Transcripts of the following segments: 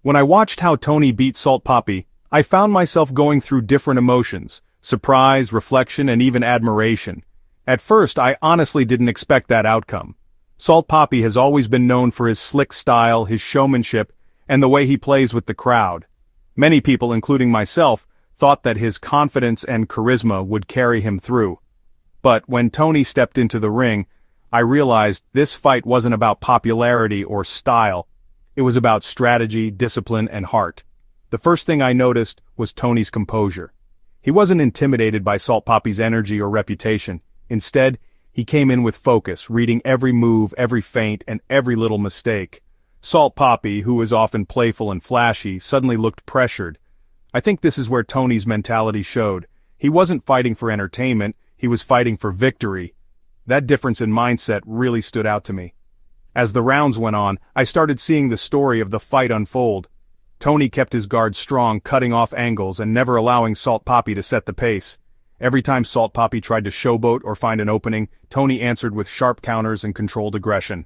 When I watched how Tony beat Salt Papi, I found myself going through different emotions: surprise, reflection, and even admiration. At first, I honestly didn't expect that outcome. Salt Papi has always been known for his slick style, his showmanship, and the way he plays with the crowd. Many people, including myself, thought that his confidence and charisma would carry him through. But when Tony stepped into the ring, I realized this fight wasn't about popularity or style. It was about strategy, discipline, and heart. The first thing I noticed was Tony's composure. He wasn't intimidated by Salt Papi's energy or reputation. Instead, he came in with focus, reading every move, every feint, and every little mistake. Salt Papi, who was often playful and flashy, suddenly looked pressured. I think this is where Tony's mentality showed. He wasn't fighting for entertainment, he was fighting for victory. That difference in mindset really stood out to me. As the rounds went on, I started seeing the story of the fight unfold. Tony kept his guard strong, cutting off angles and never allowing Salt Papi to set the pace. Every time Salt Papi tried to showboat or find an opening, Tony answered with sharp counters and controlled aggression.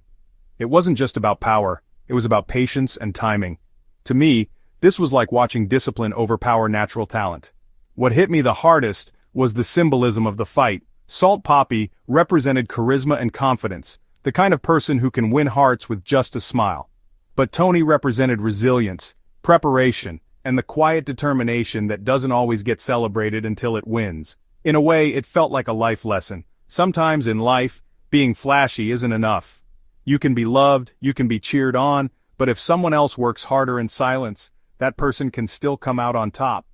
It wasn't just about power, it was about patience and timing. To me, this was like watching discipline overpower natural talent. What hit me the hardest was the symbolism of the fight. Salt Papi represented charisma and confidence, the kind of person who can win hearts with just a smile. But Tony represented resilience, preparation, and the quiet determination that doesn't always get celebrated until it wins. In a way, it felt like a life lesson. Sometimes in life, being flashy isn't enough. You can be loved, you can be cheered on, but if someone else works harder in silence, that person can still come out on top.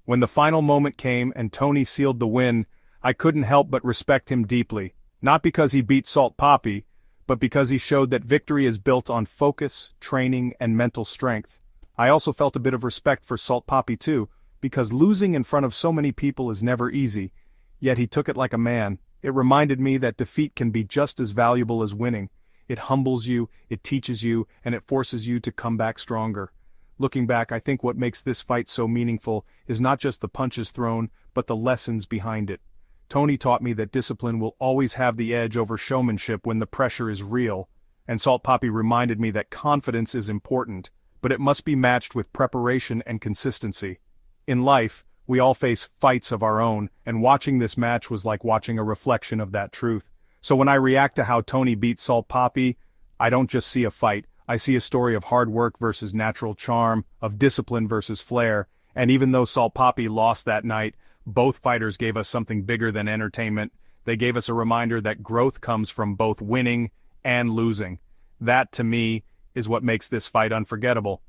When the final moment came and Tony sealed the win, I couldn't help but respect him deeply, not because he beat Salt Papi, but because he showed that victory is built on focus, training, and mental strength. I also felt a bit of respect for Salt Papi too, because losing in front of so many people is never easy, yet he took it like a man. It reminded me that defeat can be just as valuable as winning. It humbles you, it teaches you, and it forces you to come back stronger. Looking back, I think what makes this fight so meaningful is not just the punches thrown, but the lessons behind it. Tony taught me that discipline will always have the edge over showmanship when the pressure is real, and Salt Papi reminded me that confidence is important, but it must be matched with preparation and consistency. In life, we all face fights of our own, and watching this match was like watching a reflection of that truth. So when I react to how Tony beat Salt Papi, I don't just see a fight, I see a story of hard work versus natural charm, of discipline versus flair, and even though Salt Papi lost that night, both fighters gave us something bigger than entertainment. They gave us a reminder that growth comes from both winning and losing. That, to me, is what makes this fight unforgettable.